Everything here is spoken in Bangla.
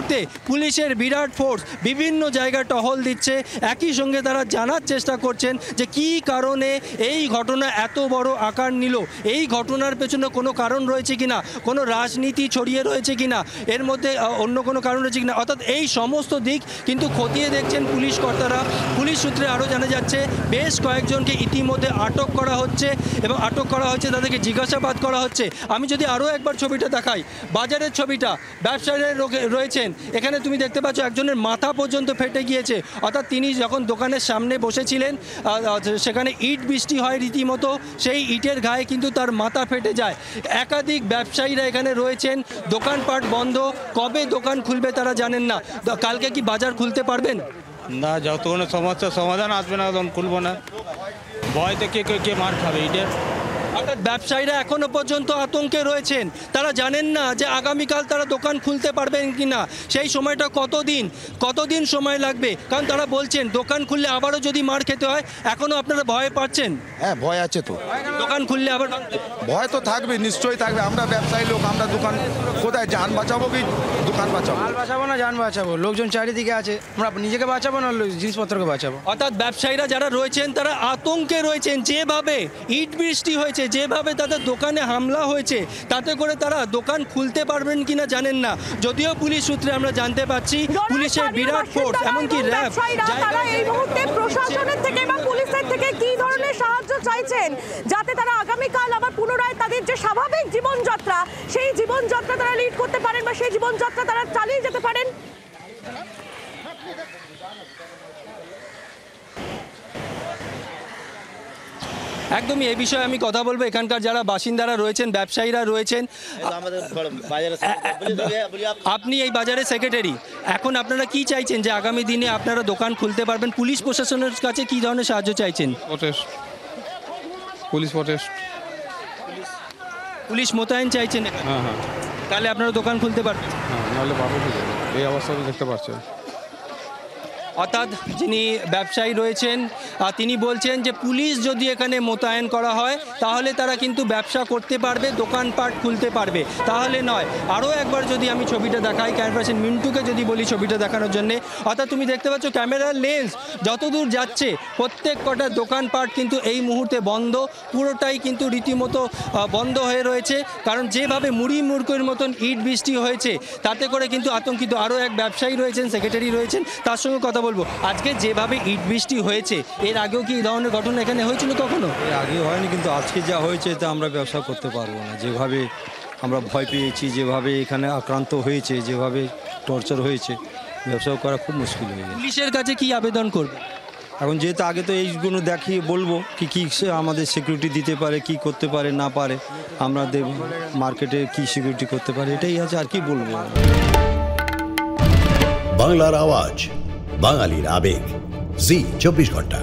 মুহূর্তে পুলিশের বিরাট ফোর্স বিভিন্ন জায়গায় টহল দিচ্ছে। একই সঙ্গে তারা জানার চেষ্টা করছেন যে কী কারণে এই ঘটনা এত বড় আকার নিল, এই ঘটনার পেছনে কোনো কারণ রয়েছে কিনা, কোনো রাজনীতি ছড়িয়ে রয়েছে কিনা, এর মধ্যে অন্য কোনো কারণ রয়েছে কিনা, অর্থাৎ এই সমস্ত দিক কিন্তু খতিয়ে দেখছেন পুলিশ কর্তারা। পুলিশ সূত্রে আরও জানা যাচ্ছে বেশ কয়েকজনকে ইতিমধ্যে আটক করা হচ্ছে এবং আটক করা হচ্ছে, তাদেরকে জিজ্ঞাসাবাদ করা হচ্ছে। আমি যদি আরও একবার ছবিটা দেখাই, বাজারের ছবিটা, ব্যবসায়ীরা রয়েছেন এখানে, তুমি দেখতে পাচ্ছ একজনের মাথা পর্যন্ত ফেটে গিয়েছে, অর্থাৎ তিনি যখন দোকানের সামনে বসেছিলেন সেখানে ইট বৃষ্টি হয় রীতিমতো, সেই ইটের গায়ে কিন্তু তার মাথা ফেটে যায়। একাধিক ব্যবসায়ীরা এখানে রয়েছেন, দোকানপাট বন্ধ, কবে দোকান খুলবে তারা জানেন না। কালকে কি বাজার খুলতে পারবেন? না, যতক্ষণ সমস্যার সমাধান আসবে না তখন খুলবো না। ভয়তে কে মার খাবে ইটের। অর্থাৎ ব্যবসায়ীরা এখনো পর্যন্ত আতঙ্কে রয়েছেন, তারা জানেন না যে আগামীকাল তারা দোকান খুলতে পারবেন কি না, সেই সময়টা কতদিন সময় লাগবে। কারণ তারা বলছেন দোকান খুললে আবারও যদি মার খেতে হয়। এখনো আপনারা ভয় পাচ্ছেন? হ্যাঁ, ভয় আছে তো। দোকান খুললে আবার ভয় তো থাকবে, নিশ্চয়ই থাকবে। আমরা ব্যবসায়ী লোক, আমরা দোকান কোথায় যান বাঁচাবো কি দোকান বাঁচাবো? মাল বাঁচাবো না যান বাঁচাবো, লোকজন চারিদিকে আছে, আমরা নিজেকে বাঁচাবো না জিনিসপত্রকে বাঁচাবো। অর্থাৎ ব্যবসায়ীরা যারা রয়েছেন তারা আতঙ্কে রয়েছেন, যেভাবে ইট বৃষ্টি হয়েছে, যেভাবে তাদের দোকানে হামলা হয়েছে, তাতে করে তারা দোকান খুলতে পারবেন কিনা জানেন না। যদিও পুলিশ সূত্রে আমরা জানতে পারছি পুলিশের বিরাট ফোর্স, এমনকি র্যাব, তারা এই মুহূর্তে প্রশাসনের থেকে বা পুলিশের থেকে কি ধরনের সাহায্য চাইছেন যাতে তারা আগামীকাল আবার পুনরায় তাদের যে স্বাভাবিক জীবনযাত্রা, সেই জীবনযাত্রা তারা লিড করতে পারেন বা সেই জীবনযাত্রা তারা চালিয়ে যেতে পারেন। একদমই এই বিষয়ে আমি কথা বলবো। এখানকার যারা বাসিন্দারা রয়েছেন, ব্যবসায়ীরা রয়েছেন, আপনি এই বাজারের সেক্রেটারি, এখন আপনারা কি চাইছেন যে আগামী দিনে আপনারা দোকান খুলতে পারবেন? পুলিশ প্রশাসনের কাছে কি ধরনের সাহায্য চাইছেন? পুলিশ মোতায়েন চাইছেন? হ্যাঁ, তাহলে আপনারা দোকান খুলতে পারবেন? নাহলে পারবো কি? এই অবস্থা দেখতে পাচ্ছেন। অর্থাৎ যিনি ব্যবসায়ী রয়েছেন তিনি বলছেন যে পুলিশ যদি এখানে মোতায়েন করা হয় তাহলে তারা কিন্তু ব্যবসা করতে পারবে, দোকানপাট খুলতে পারবে, তাহলে নয়। আরও একবার যদি আমি ছবিটা দেখাই, ক্যামেরা পার্সন মিন্টুকে যদি বলি ছবিটা দেখানোর জন্যে, অর্থাৎ তুমি দেখতে পাচ্ছ ক্যামেরার লেন্স যতদূর যাচ্ছে প্রত্যেক কটা দোকানপাট কিন্তু এই মুহূর্তে বন্ধ, পুরোটাই কিন্তু রীতিমতো বন্ধ হয়ে রয়েছে। কারণ যেভাবে মুড়ি মুড়কোর মতন ইট বৃষ্টি হয়েছে তাতে করে কিন্তু আতঙ্কিত। আরও এক ব্যবসায়ী রয়েছেন, সেক্রেটারি রয়েছেন, তার সঙ্গে কথা বলবো। আজকে যেভাবে ইট বৃষ্টি হয়েছে, এর আগেও কি এই ধরনের ঘটনা এখানে হয়েছিল কখনো? এর আগে হয়নি, কিন্তু আজকে যা হয়েছে তা আমরা ব্যবসা করতে পারবো না। যেভাবে আমরা ভয় পেয়েছি, যেভাবে এখানে আক্রান্ত হয়েছে, যেভাবে টর্চার হয়েছে, ব্যবসা করা খুব মুশকিল হয়ে গেছে। পুলিশের কাছে কি আবেদন করবে এখন? যেহেতু আগে তো এইগুলো দেখিয়ে বলবো কি আমাদের সিকিউরিটি দিতে পারে, কি করতে পারে না পারে, আমাদের মার্কেটে কি সিকিউরিটি করতে পারে, এটাই আছে, আর কি বলবো। বাংলার আওয়াজ, বাঙালির আবেগ, জি 24 ঘন্টা।